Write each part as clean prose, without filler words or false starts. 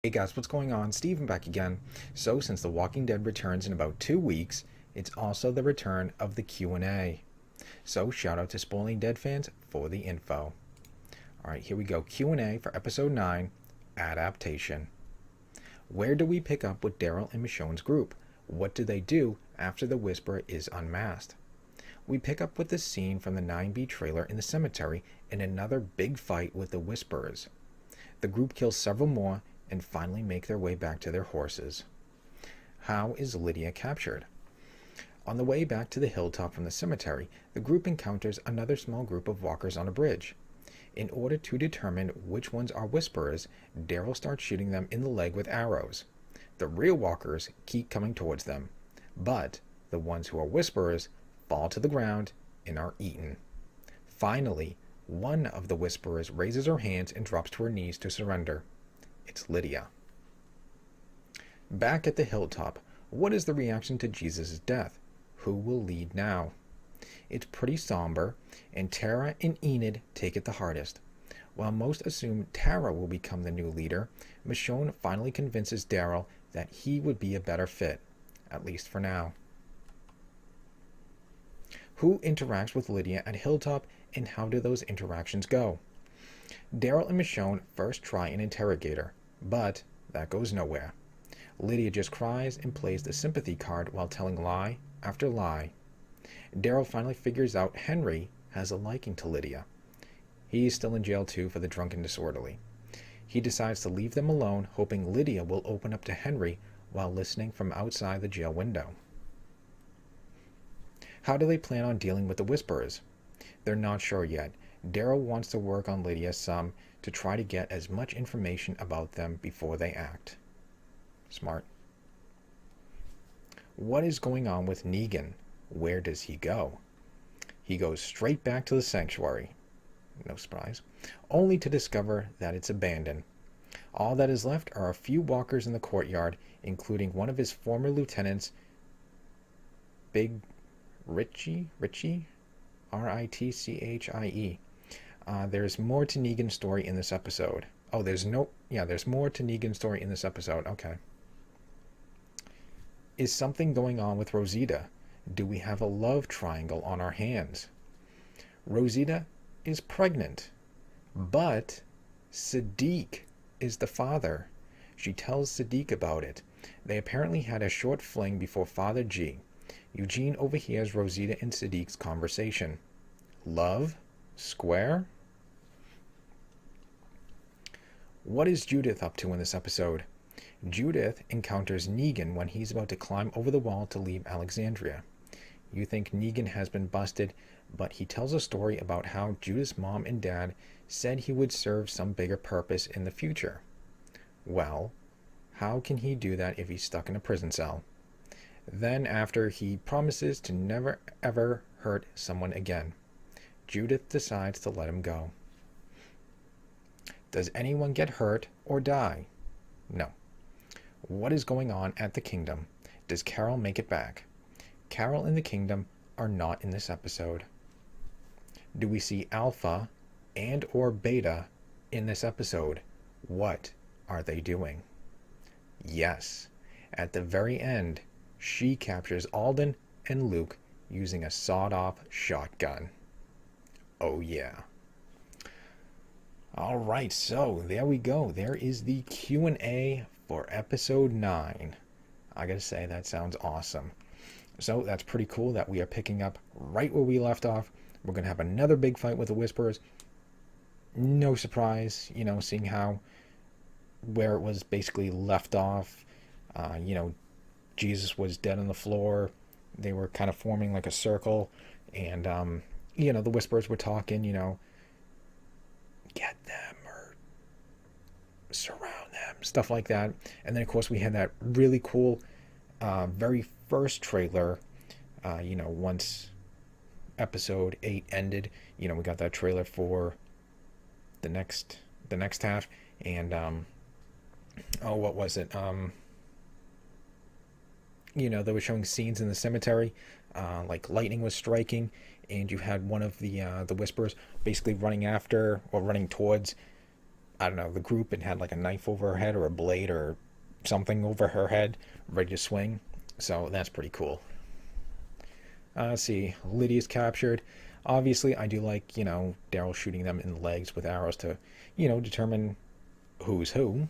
Hey guys, what's going on? Steven back again. So, since The Walking Dead returns in about 2 weeks, it's also the return of the Q&A. So, shout out to Spoiling Dead fans for the info. Alright, here we go. Q&A for episode 9, Adaptation. Where do we pick up with Daryl and Michonne's group? What do they do after the Whisperer is unmasked? We pick up with the scene from the 9B trailer in the cemetery and another big fight with the Whisperers. The group kills several more and finally make their way back to their horses. How is Lydia captured? On the way back to the hilltop from the cemetery, the group encounters another small group of walkers on a bridge. In order to determine which ones are Whisperers, Daryl starts shooting them in the leg with arrows. The real walkers keep coming towards them, but the ones who are Whisperers fall to the ground and are eaten. Finally, one of the Whisperers raises her hands and drops to her knees to surrender. It's Lydia. Back at the hilltop, what is the reaction to Jesus' death? Who will lead now? It's pretty somber, and Tara and Enid take it the hardest. While most assume Tara will become the new leader, Michonne finally convinces Daryl that he would be a better fit, at least for now. Who interacts with Lydia at Hilltop, and how do those interactions go? Daryl and Michonne first try and interrogate her, but that goes nowhere. Lydia just cries and plays the sympathy card while telling lie after lie. Daryl finally figures out Henry has a liking to Lydia. He's still in jail too for the drunken disorderly. He decides to leave them alone, hoping Lydia will open up to Henry while listening from outside the jail window. How do they plan on dealing with the Whisperers? They're not sure yet. Daryl wants to work on Lydia some to try to get as much information about them before they act. Smart. What is going on with Negan? Where does he go? He goes straight back to the sanctuary. No surprise. Only to discover that it's abandoned. All that is left are a few walkers in the courtyard, including one of his former lieutenants, Big Richie? Ritchie? There's more to Negan's story in this episode. Oh, there's more to Negan's story in this episode. Okay. Is something going on with Rosita? Do we have a love triangle on our hands? Rosita is pregnant, but Sadiq is the father. She tells Sadiq about it. They apparently had a short fling before Father G. Eugene overhears Rosita and Sadiq's conversation. Love? Square? What is Judith up to in this episode? Judith encounters Negan when he's about to climb over the wall to leave Alexandria. You think Negan has been busted, but he tells a story about how Judith's mom and dad said he would serve some bigger purpose in the future. Well, how can he do that if he's stuck in a prison cell? Then after he promises to never ever hurt someone again, Judith decides to let him go. Does anyone get hurt or die? No. What is going on at the Kingdom? Does Carol make it back? Carol and the Kingdom are not in this episode. Do we see Alpha and or Beta in this episode? What are they doing? Yes, at the very end, she captures Alden and Luke using a sawed-off shotgun. Oh yeah. All right, so there we go. There is the Q&A for episode 9. I gotta say, that sounds awesome. So that's pretty cool that we are picking up right where we left off. We're gonna have another big fight with the Whisperers. No surprise, seeing how where it was basically left off. Jesus was dead on the floor. They were kind of forming like a circle, and the Whisperers were talking, get them or surround them, stuff like that. And then of course we had that really cool very first trailer, once episode 8 ended, we got that trailer for the next half, and what was it? They were showing scenes in the cemetery, like lightning was striking, and you had one of the Whisperers basically running after or running towards I don't know, the group and had like a knife over her head or a blade or something over her head, ready to swing. So that's pretty cool. Let's see, Lydia's captured. Obviously, I do like, Daryl shooting them in the legs with arrows to, determine who's who.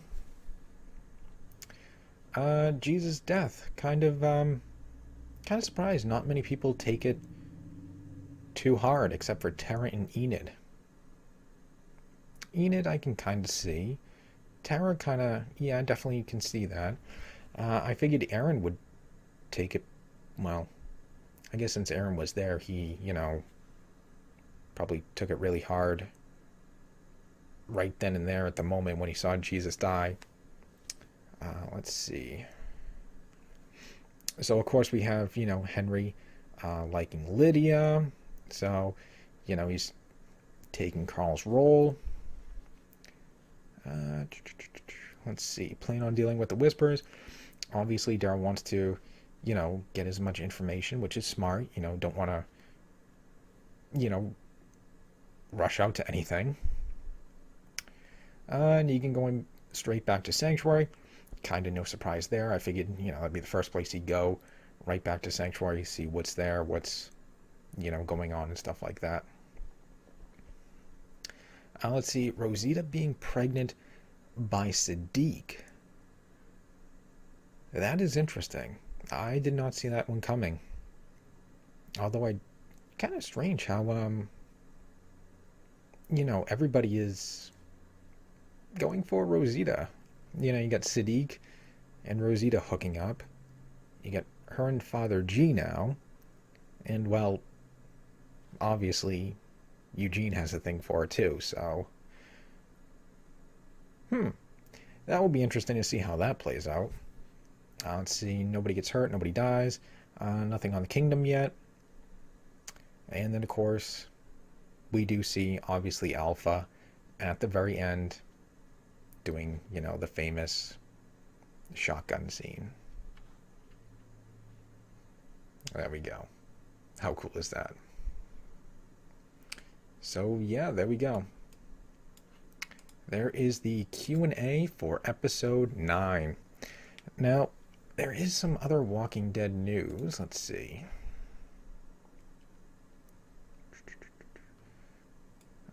Jesus' death. Kind of surprised. Not many people take it too hard, except for Tara and Enid. Enid, I can kind of see. Tara, yeah, definitely can see that. I figured Aaron would take it. Well, I guess since Aaron was there, he, probably took it really hard right then and there at the moment when he saw Jesus die. Let's see. So, of course, we have, Henry liking Lydia. So, he's taking Carl's role. Let's see. Plan on dealing with the Whispers. Obviously, Daryl wants to, get as much information, which is smart. Don't want to, rush out to anything. Negan going straight back to Sanctuary. Kind of no surprise there. I figured, that'd be the first place he'd go. Right back to Sanctuary, see what's there, what's, going on and stuff like that. Let's see. Rosita being pregnant by Sadiq. That is interesting. I did not see that one coming. Although kind of strange how, everybody is going for Rosita. You got Sadiq and Rosita hooking up. You got her and Father G now. And, well, obviously, Eugene has a thing for her, too, so... That will be interesting to see how that plays out. Let's see, nobody gets hurt, nobody dies. Nothing on the kingdom yet. And then, of course, we do see, obviously, Alpha at the very end doing, the famous shotgun scene. There we go. How cool is that? So, yeah, there we go. There is the Q&A for episode 9. Now, there is some other Walking Dead news. Let's see.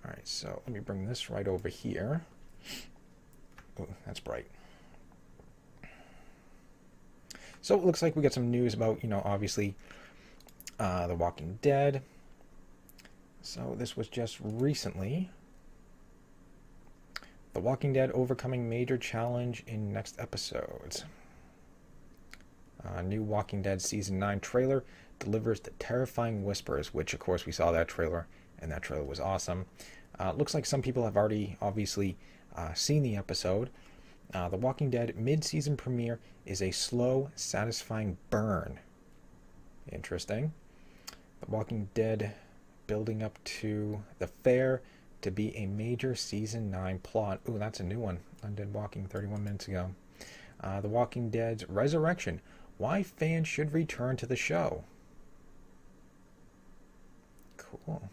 Alright, so let me bring this right over here. Oh, that's bright. So it looks like we got some news about, obviously, The Walking Dead. So this was just recently. The Walking Dead overcoming major challenge in next episodes. New Walking Dead Season 9 trailer delivers the terrifying whispers, which, of course, we saw that trailer, and that trailer was awesome. Looks like some people have already, obviously, seen the episode. The Walking Dead mid-season premiere is a slow, satisfying burn. Interesting. The Walking Dead building up to the fair to be a major Season 9 plot. Ooh, that's a new one. Undead Walking 31 minutes ago. The Walking Dead's resurrection. Why fans should return to the show. Cool.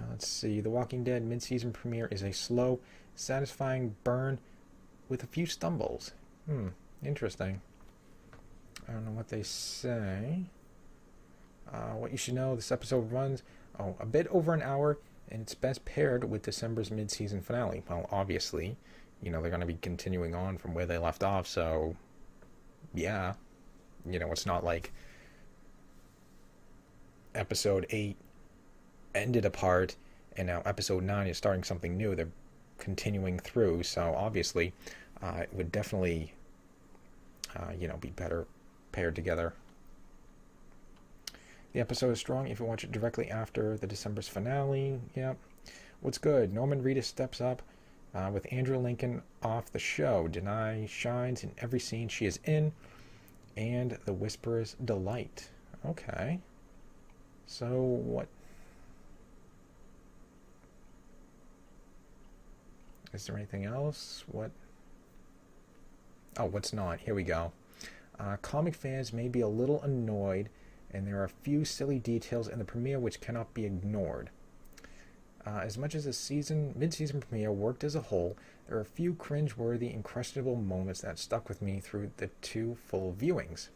Let's see. The Walking Dead mid-season premiere is a slow, satisfying burn with a few stumbles. Interesting. I don't know what they say. What you should know, this episode runs a bit over an hour, and it's best paired with December's mid-season finale. Well, obviously, they're going to be continuing on from where they left off, so yeah. It's not like episode 8 ended a part, and now episode 9 is starting something new. They're continuing through, so obviously it would definitely be better paired together. The episode is strong if you watch it directly after the December's finale. Yeah. What's good? Norman Reedus steps up with Andrew Lincoln off the show. Denai shines in every scene she is in, and the Whisperers delight. Okay. So what? Is there anything else? What? Oh, what's not? Here we go. Comic fans may be a little annoyed, and there are a few silly details in the premiere which cannot be ignored. As much as the mid-season premiere worked as a whole, there are a few cringe-worthy and questionable moments that stuck with me through the 2 full viewings.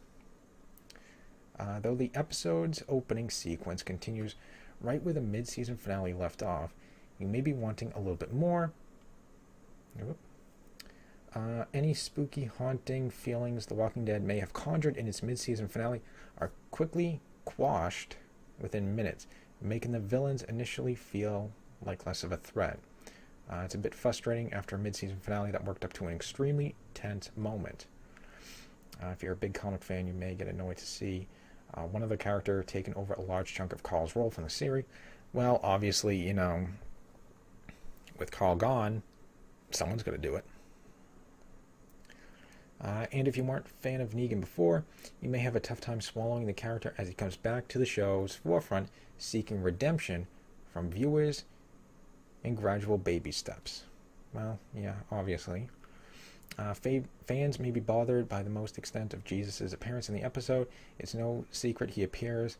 Though the episode's opening sequence continues right where the mid-season finale left off, you may be wanting a little bit more. Any spooky, haunting feelings The Walking Dead may have conjured in its mid-season finale are quickly quashed within minutes, making the villains initially feel like less of a threat. It's a bit frustrating after a mid-season finale that worked up to an extremely tense moment. If you're a big comic fan, you may get annoyed to see one other character taking over a large chunk of Carl's role from the series. Well, obviously, with Carl gone, someone's going to do it. And if you weren't a fan of Negan before, you may have a tough time swallowing the character as he comes back to the show's forefront, seeking redemption from viewers in gradual baby steps. Well, yeah, obviously. Fans may be bothered by the most extent of Jesus' appearance in the episode. It's no secret he appears.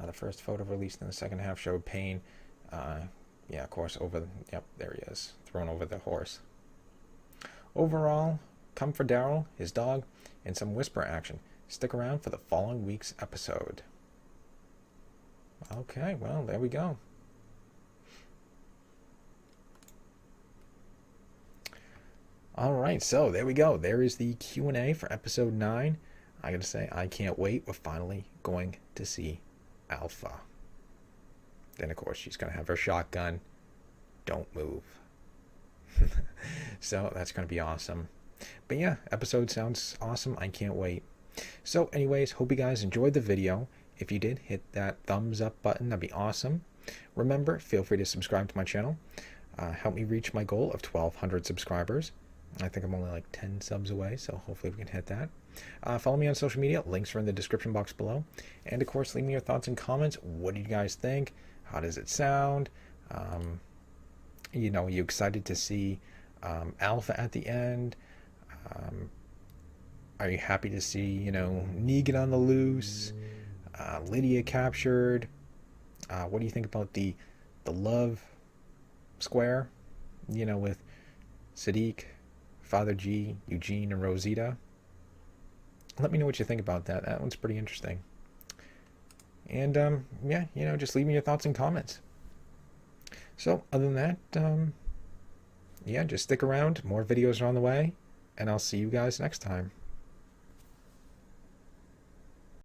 The first photo released in the second half showed Payne, of course, there he is, thrown over the horse. Overall, come for Daryl, his dog, and some whisper action. Stick around for the following week's episode. Okay, well, there we go. Alright, so there we go. There is the Q&A for episode 9. I gotta say, I can't wait. We're finally going to see Alpha. Then, of course, she's gonna have her shotgun. Don't move. So, that's gonna be awesome. But yeah, episode sounds awesome. I can't wait. So anyways, hope you guys enjoyed the video. If you did, hit that thumbs up button. That'd be awesome. Remember, feel free to subscribe to my channel. Help me reach my goal of 1,200 subscribers. I think I'm only like 10 subs away, so hopefully we can hit that. Follow me on social media. Links are in the description box below. And of course, leave me your thoughts and comments. What do you guys think? How does it sound? Are you excited to see Alpha at the end? Are you happy to see, Negan on the loose, Lydia captured? What do you think about the love square, with Sadiq, Father G, Eugene, and Rosita? Let me know what you think about that. That one's pretty interesting. And, just leave me your thoughts and comments. So, other than that, just stick around. More videos are on the way. And I'll see you guys next time.